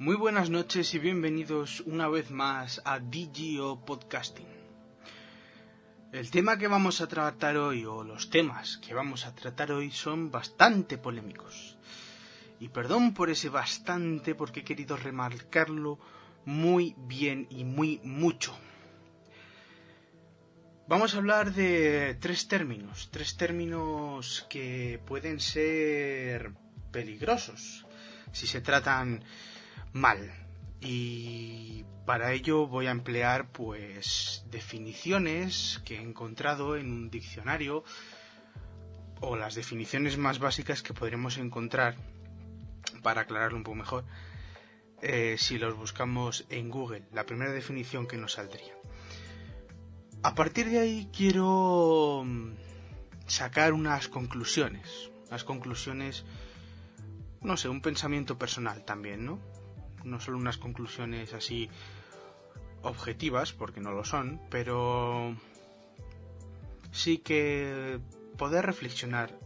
Muy buenas noches y bienvenidos una vez más a DGO Podcasting. El tema que vamos a tratar hoy, o los temas que vamos a tratar hoy, son bastante polémicos. Y perdón por ese bastante, porque he querido remarcarlo muy bien y muy mucho. Vamos a hablar de tres términos que pueden ser peligrosos si se tratan mal. Y para ello voy a emplear definiciones que he encontrado en un diccionario, o las definiciones más básicas que podremos encontrar, para aclararlo un poco mejor, si los buscamos en Google, la primera definición que nos saldría. A partir de ahí quiero sacar unas conclusiones, no sé, un pensamiento personal también, ¿no? No solo unas conclusiones así objetivas, porque no lo son, pero sí que poder reflexionar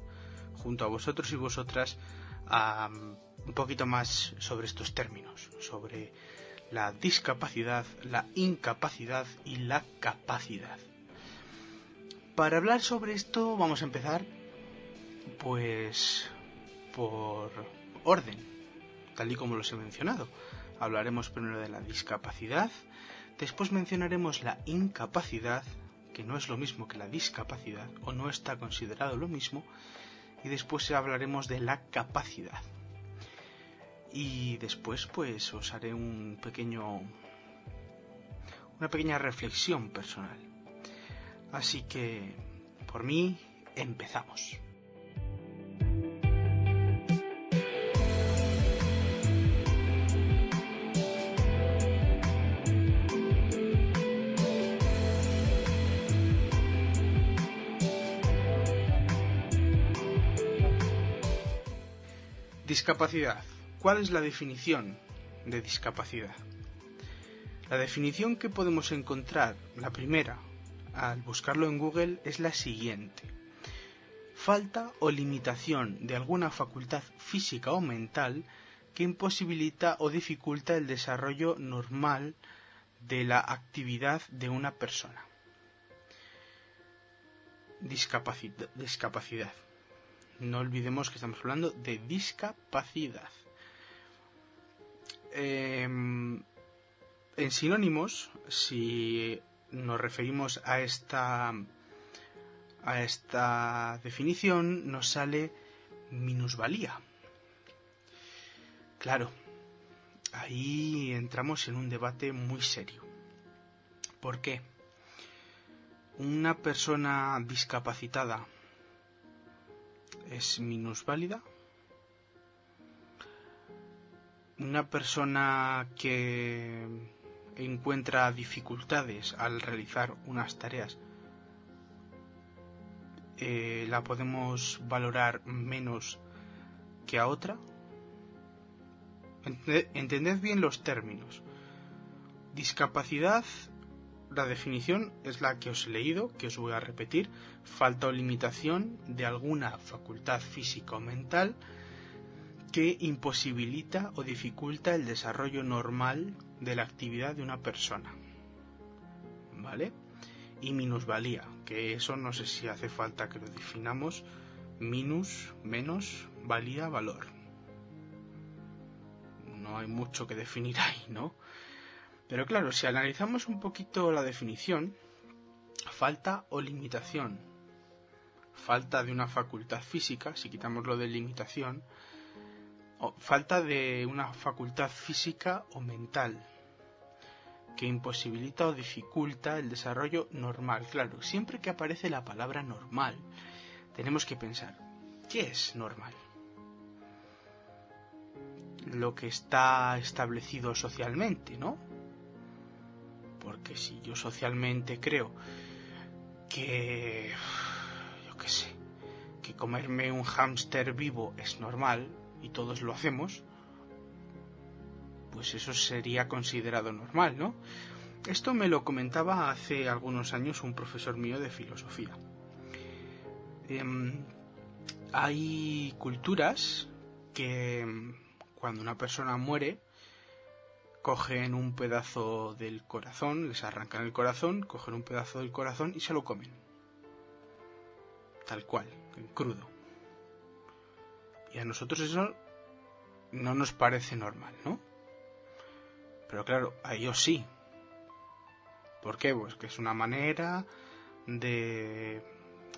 junto a vosotros y vosotras un poquito más sobre estos términos, sobre la discapacidad, la incapacidad y la capacidad. Para hablar sobre esto vamos a empezar por orden, tal y como los he mencionado. Hablaremos primero de la discapacidad, después mencionaremos la incapacidad, que no es lo mismo que la discapacidad, o no está considerado lo mismo, y después hablaremos de la capacidad. Y después os haré una pequeña reflexión personal. Así que, por mí, empezamos. Discapacidad. ¿Cuál es la definición de discapacidad? La definición que podemos encontrar, la primera, al buscarlo en Google, es la siguiente: falta o limitación de alguna facultad física o mental que imposibilita o dificulta el desarrollo normal de la actividad de una persona. Discapacidad. No olvidemos que estamos hablando de discapacidad. En sinónimos, si nos referimos a esta definición, nos sale minusvalía. Claro, ahí entramos en un debate muy serio. ¿Por qué? ¿Una persona discapacitada es minusválida? ¿Una persona que encuentra dificultades al realizar unas tareas la podemos valorar menos que a otra? Entended bien los términos. Discapacidad, la definición es la que os he leído, que os voy a repetir: falta o limitación de alguna facultad física o mental que imposibilita o dificulta el desarrollo normal de la actividad de una persona. ¿Vale? Y minusvalía, que eso no sé si hace falta que lo definamos. Minus, menos, valía, valor. No hay mucho que definir ahí, ¿no? Pero claro, si analizamos un poquito la definición, falta o limitación. Falta de una facultad física, si quitamos lo de limitación, falta de una facultad física o mental que imposibilita o dificulta el desarrollo normal. Claro, siempre que aparece la palabra normal, tenemos que pensar, ¿qué es normal? Lo que está establecido socialmente, ¿no? Porque si yo socialmente creo que, que comerme un hámster vivo es normal, y todos lo hacemos, pues eso sería considerado normal, ¿no? Esto me lo comentaba hace algunos años un profesor mío de filosofía. Hay culturas que cuando una persona muere cogen un pedazo del corazón, les arrancan el corazón, cogen un pedazo del corazón y se lo comen. Tal cual, en crudo. Y a nosotros eso no nos parece normal, ¿no? Pero claro, a ellos sí. ¿Por qué? Pues que es una manera de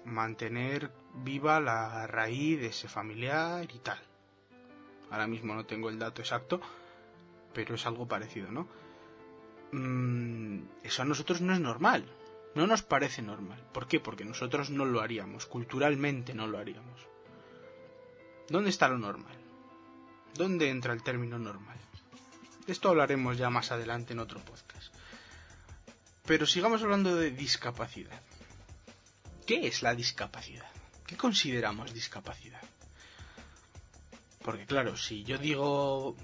mantener viva la raíz de ese familiar y tal. Ahora mismo no tengo el dato exacto, pero es algo parecido, ¿no? Eso a nosotros no es normal, no nos parece normal. ¿Por qué? Porque nosotros no lo haríamos, culturalmente no lo haríamos. ¿Dónde está lo normal? ¿Dónde entra el término normal? De esto hablaremos ya más adelante en otro podcast. Pero sigamos hablando de discapacidad. ¿Qué es la discapacidad? ¿Qué consideramos discapacidad? Porque claro, si yo digo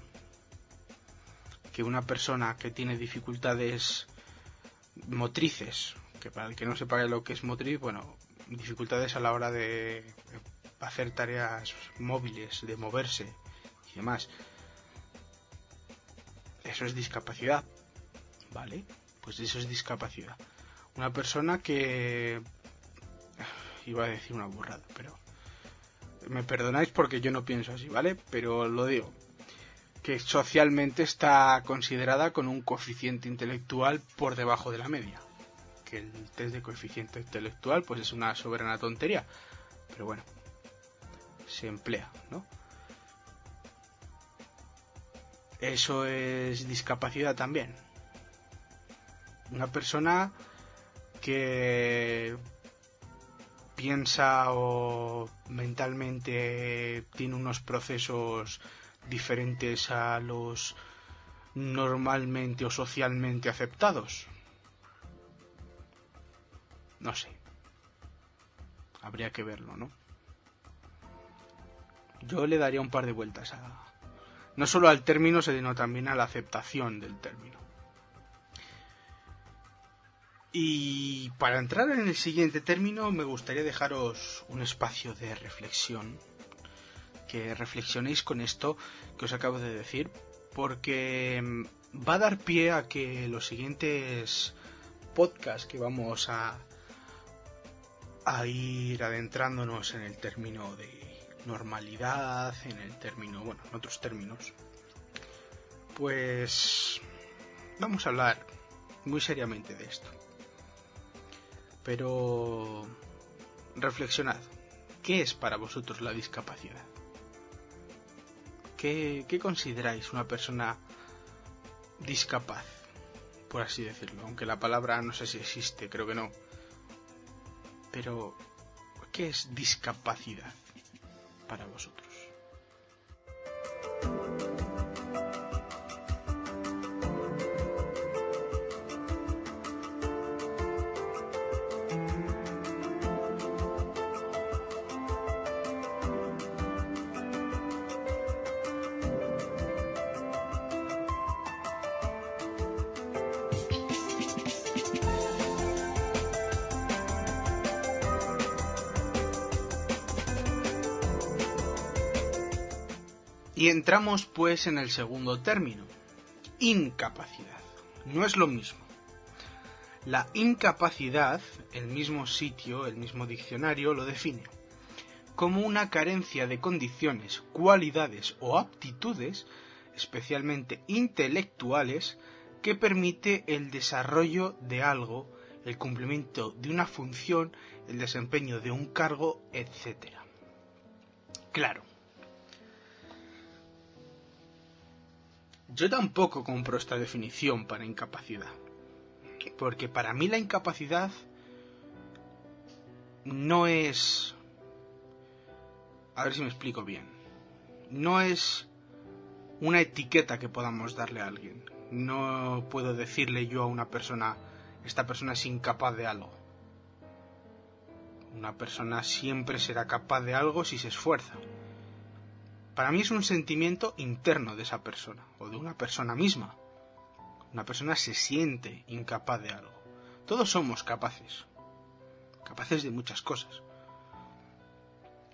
que una persona que tiene dificultades motrices, que para el que no sepa lo que es motriz, bueno, dificultades a la hora de hacer tareas móviles, de moverse y demás, eso es discapacidad, ¿vale? Pues eso es discapacidad. Una persona que... iba a decir una burrada, pero... me perdonáis porque yo no pienso así, ¿vale? Pero lo digo. Que socialmente está considerada con un coeficiente intelectual por debajo de la media. Que el test de coeficiente intelectual pues es una soberana tontería. Pero bueno, se emplea, ¿no? Eso es discapacidad también. Una persona que piensa o mentalmente tiene unos procesos diferentes a los normalmente o socialmente aceptados. No sé. Habría que verlo, ¿no? Yo le daría un par de vueltas no solo al término, sino también a la aceptación del término. Y para entrar en el siguiente término me gustaría dejaros un espacio de reflexión, que reflexionéis con esto que os acabo de decir, porque va a dar pie a que los siguientes podcasts que vamos a ir adentrándonos en el término de normalidad, en el término, bueno, en otros términos, pues vamos a hablar muy seriamente de esto. Pero reflexionad, ¿qué es para vosotros la discapacidad? ¿Qué consideráis una persona discapaz, por así decirlo? Aunque la palabra no sé si existe, creo que no. Pero, ¿qué es discapacidad para vosotros? Y entramos pues en el segundo término, incapacidad. No es lo mismo. La incapacidad, el mismo sitio, el mismo diccionario lo define como una carencia de condiciones, cualidades o aptitudes, especialmente intelectuales, que permite el desarrollo de algo, el cumplimiento de una función, el desempeño de un cargo, etc. Claro. Yo tampoco compro esta definición para incapacidad, porque para mí la incapacidad no es... A ver si me explico bien. No es una etiqueta que podamos darle a alguien. No puedo decirle yo a una persona, esta persona es incapaz de algo. Una persona siempre será capaz de algo si se esfuerza. Para mí es un sentimiento interno de esa persona, o de una persona misma. Una persona se siente incapaz de algo. Todos somos capaces de muchas cosas.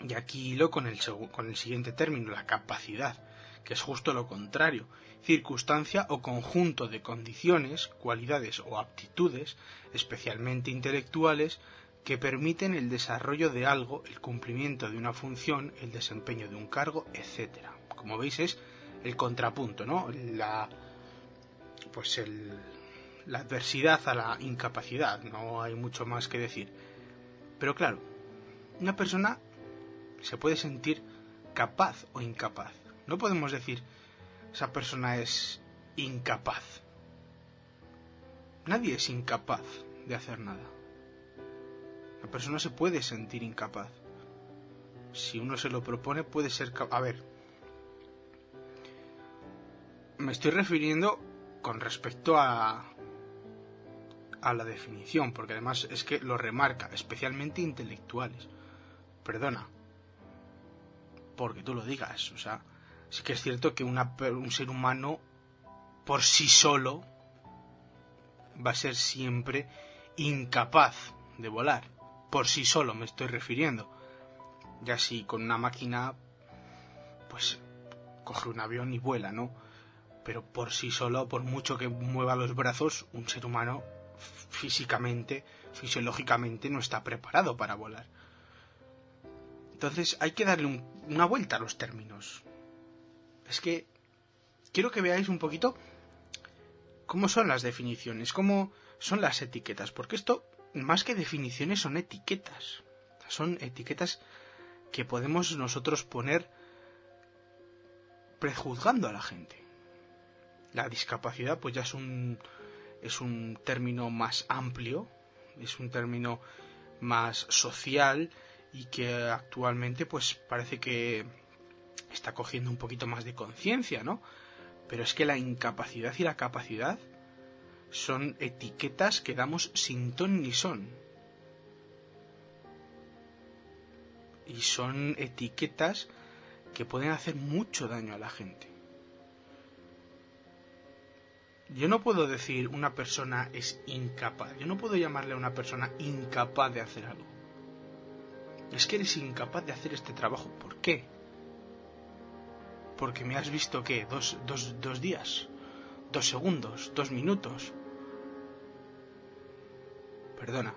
Y aquí hilo con el siguiente término, la capacidad. que es justo lo contrario, circunstancia o conjunto de condiciones, cualidades o aptitudes, especialmente intelectuales, que permiten el desarrollo de algo, el cumplimiento de una función, el desempeño de un cargo, etc. Como veis es el contrapunto, ¿no? La adversidad a la incapacidad, no hay mucho más que decir. Pero claro, una persona se puede sentir capaz o incapaz. No podemos decir esa persona es incapaz. Nadie es incapaz de hacer nada. La persona se puede sentir incapaz. Si uno se lo propone, puede ser capaz. A ver, me estoy refiriendo con respecto a la definición, porque además es que lo remarca, especialmente intelectuales. Perdona, porque tú lo digas, o sea, sí que es cierto que un ser humano por sí solo va a ser siempre incapaz de volar. Por sí solo me estoy refiriendo. Ya si con una máquina, pues coge un avión y vuela, ¿no? Pero por sí solo, por mucho que mueva los brazos, un ser humano físicamente, fisiológicamente no está preparado para volar. Entonces hay que darle una vuelta a los términos. Es que quiero que veáis un poquito cómo son las definiciones, cómo son las etiquetas, porque esto, más que definiciones, son etiquetas. Son etiquetas que podemos nosotros poner prejuzgando a la gente. La discapacidad pues ya es un término más amplio, es un término más social y que actualmente pues parece que está cogiendo un poquito más de conciencia, ¿no? Pero es que la incapacidad y la capacidad son etiquetas que damos sin ton ni son. Y son etiquetas que pueden hacer mucho daño a la gente. Yo no puedo decir una persona es incapaz. Yo no puedo llamarle a una persona incapaz de hacer algo. Es que eres incapaz de hacer este trabajo. ¿Por qué? Porque me has visto, ¿qué? ¿Dos días? 2 segundos, 2 minutos. Perdona.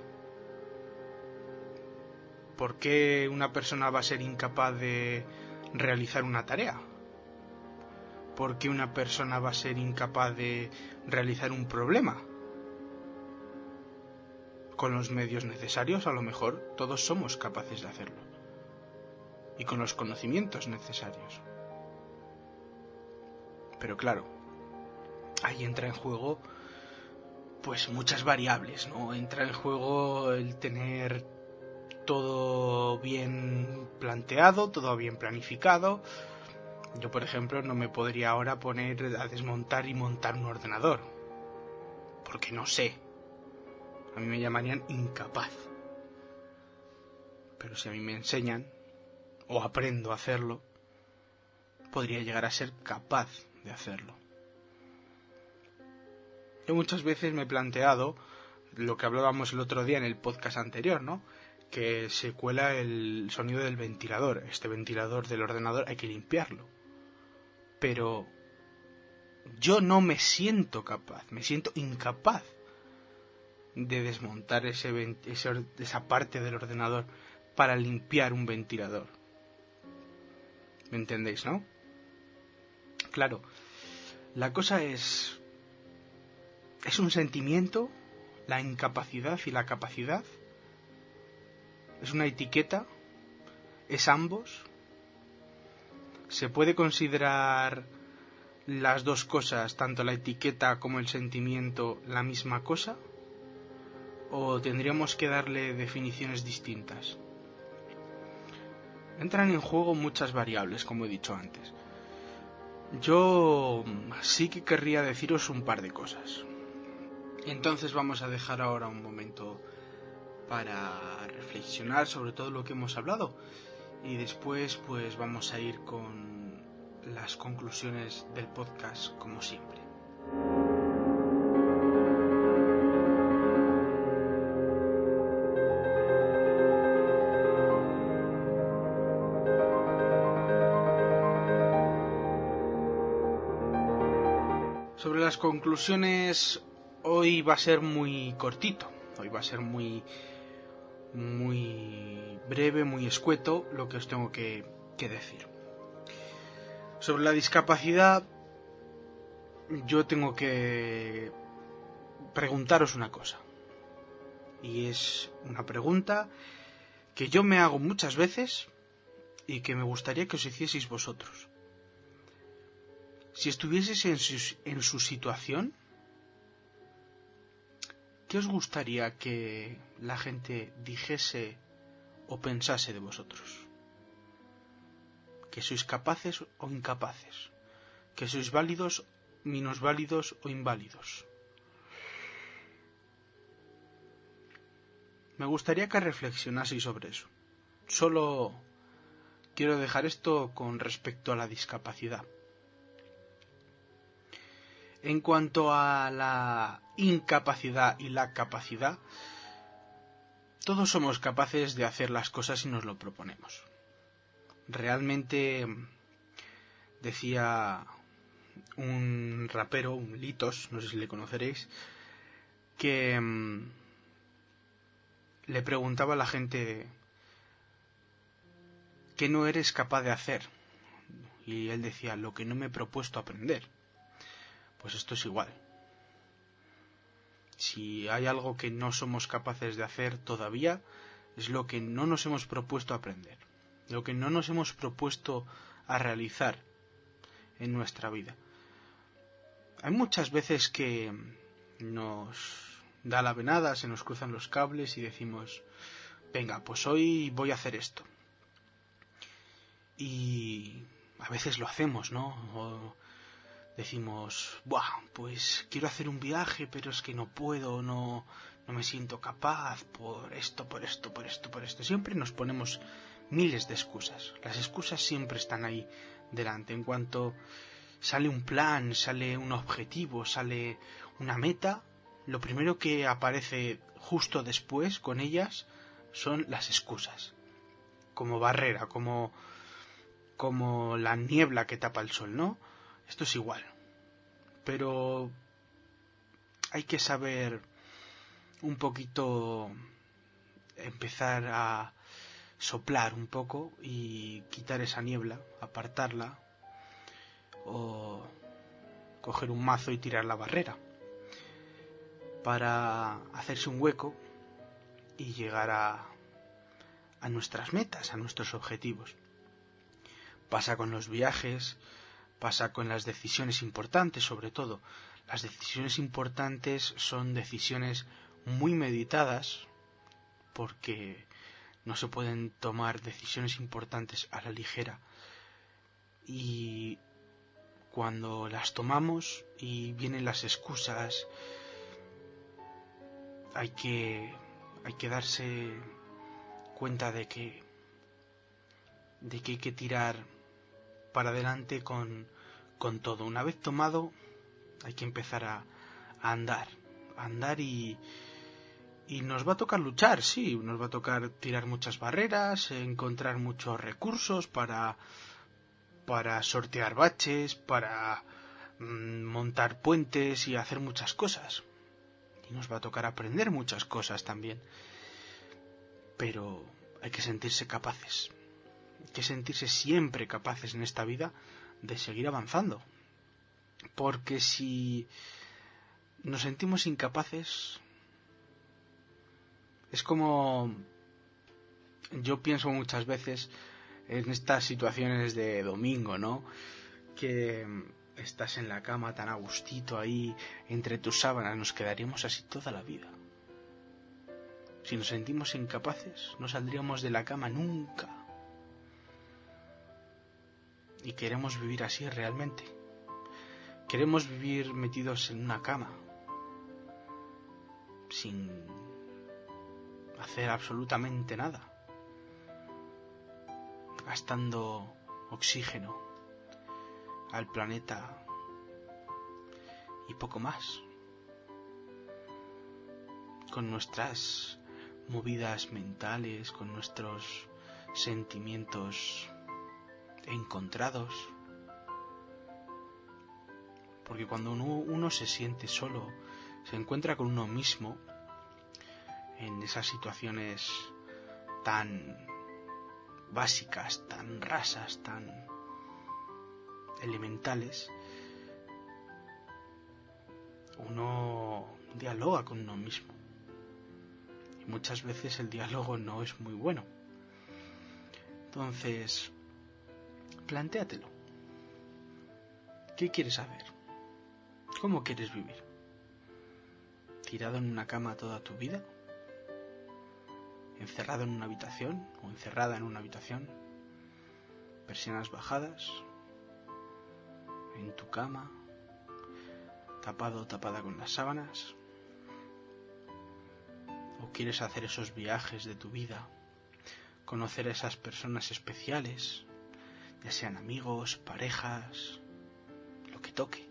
¿Por qué una persona va a ser incapaz de realizar una tarea? ¿Por qué una persona va a ser incapaz de realizar un problema? Con los medios necesarios, a lo mejor, todos somos capaces de hacerlo. Y con los conocimientos necesarios. Pero claro, ahí entra en juego pues muchas variables, ¿no? Entra en juego el tener todo bien planteado, todo bien planificado. Yo, por ejemplo, no me podría ahora poner a desmontar y montar un ordenador, porque no sé. A mí me llamarían incapaz. Pero si a mí me enseñan, o aprendo a hacerlo, podría llegar a ser capaz de hacerlo. Yo muchas veces me he planteado lo que hablábamos el otro día en el podcast anterior, ¿no? Que se cuela el sonido del ventilador. Este ventilador del ordenador hay que limpiarlo. Pero yo no me siento capaz, me siento incapaz de desmontar esa parte del ordenador para limpiar un ventilador. ¿Me entendéis, no? Claro, la cosa es un sentimiento, la incapacidad y la capacidad. Es una etiqueta, es ambos. ¿Se puede considerar las dos cosas, tanto la etiqueta como el sentimiento, la misma cosa? ¿O tendríamos que darle definiciones distintas? Entran en juego muchas variables, como he dicho antes. Yo sí que querría deciros un par de cosas. Entonces vamos a dejar ahora un momento para reflexionar sobre todo lo que hemos hablado. Y después pues vamos a ir con las conclusiones del podcast como siempre. Sobre las conclusiones, hoy va a ser muy cortito, hoy va a ser muy breve, muy escueto lo que os tengo que decir. Sobre la discapacidad, yo tengo que preguntaros una cosa, y es una pregunta que yo me hago muchas veces y que me gustaría que os hicieseis vosotros. Si estuvieseis en su situación, ¿qué os gustaría que la gente dijese o pensase de vosotros? ¿Que sois capaces o incapaces? ¿Que sois válidos, minusválidos o inválidos? Me gustaría que reflexionaseis sobre eso. Solo quiero dejar esto con respecto a la discapacidad. En cuanto a la incapacidad y la capacidad, todos somos capaces de hacer las cosas si nos lo proponemos. Realmente, decía un rapero, un Litos, no sé si le conoceréis, que le preguntaba a la gente ¿qué no eres capaz de hacer? Y él decía, lo que no me he propuesto aprender. Pues esto es igual. Si hay algo que no somos capaces de hacer todavía, es lo que no nos hemos propuesto aprender, lo que no nos hemos propuesto a realizar en nuestra vida. Hay muchas veces que nos da la venada, se nos cruzan los cables y decimos, venga, pues hoy voy a hacer esto. Y a veces lo hacemos, ¿no? O decimos, buah, pues quiero hacer un viaje, pero es que no puedo, no me siento capaz, por esto. Siempre nos ponemos miles de excusas. Las excusas siempre están ahí delante. En cuanto sale un plan, sale un objetivo, sale una meta, lo primero que aparece justo después con ellas son las excusas. Como barrera, como la niebla que tapa el sol, ¿no? Esto es igual. Pero hay que saber un poquito empezar a soplar un poco y quitar esa niebla, apartarla, o coger un mazo y tirar la barrera para hacerse un hueco y llegar a nuestras metas, a nuestros objetivos. Pasa con los viajes, pasa con las decisiones importantes, sobre todo. Las decisiones importantes son decisiones muy meditadas, porque no se pueden tomar decisiones importantes a la ligera. Y cuando las tomamos y vienen las excusas, hay que darse cuenta de que hay que tirar para adelante con todo. Una vez tomado, hay que empezar a andar y nos va a tocar luchar, sí, nos va a tocar tirar muchas barreras, encontrar muchos recursos para sortear baches, para montar puentes y hacer muchas cosas. Y nos va a tocar aprender muchas cosas también. Pero hay que sentirse capaces. Hay que sentirse siempre capaces en esta vida de seguir avanzando. Porque si nos sentimos incapaces, es como yo pienso muchas veces en estas situaciones de domingo, ¿no? Que estás en la cama tan a gustito ahí entre tus sábanas, nos quedaríamos así toda la vida. Si nos sentimos incapaces, no saldríamos de la cama nunca. Y queremos vivir así realmente. Queremos vivir metidos en una cama, sin hacer absolutamente nada, gastando oxígeno al planeta y poco más, con nuestras movidas mentales, con nuestros sentimientos encontrados, porque cuando uno se siente solo, se encuentra con uno mismo en esas situaciones tan básicas, tan rasas, tan elementales, uno dialoga con uno mismo. Y muchas veces el diálogo no es muy bueno. Entonces, plantéatelo. ¿Qué quieres hacer? ¿Cómo quieres vivir? ¿Tirado en una cama toda tu vida? ¿Encerrado en una habitación o encerrada en una habitación? ¿Persianas bajadas? ¿En tu cama? ¿Tapado o tapada con las sábanas? ¿O quieres hacer esos viajes de tu vida? ¿Conocer a esas personas especiales? Ya sean amigos, parejas, lo que toque.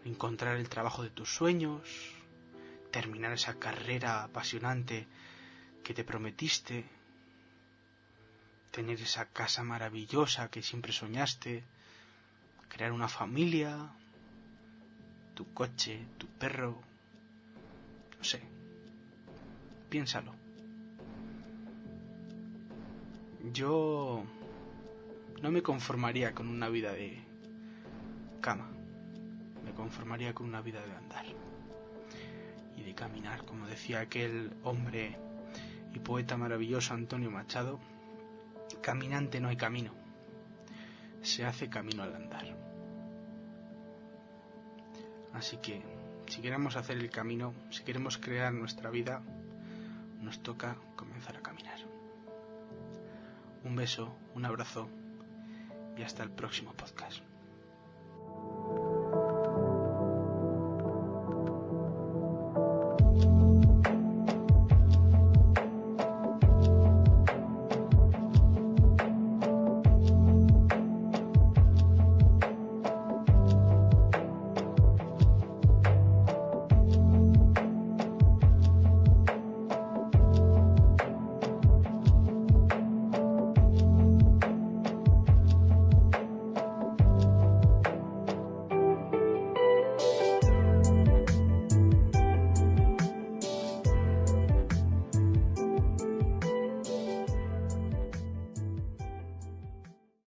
Encontrar el trabajo de tus sueños, terminar esa carrera apasionante que te prometiste, tener esa casa maravillosa que siempre soñaste, crear una familia, tu coche, tu perro, no sé, piénsalo. Yo no me conformaría con una vida de cama, me conformaría con una vida de andar y de caminar, como decía aquel hombre y poeta maravilloso Antonio Machado: caminante no hay camino, se hace camino al andar. Así que, si queremos hacer el camino, si queremos crear nuestra vida, nos toca comenzar a caminar. Un beso, un abrazo y hasta el próximo podcast.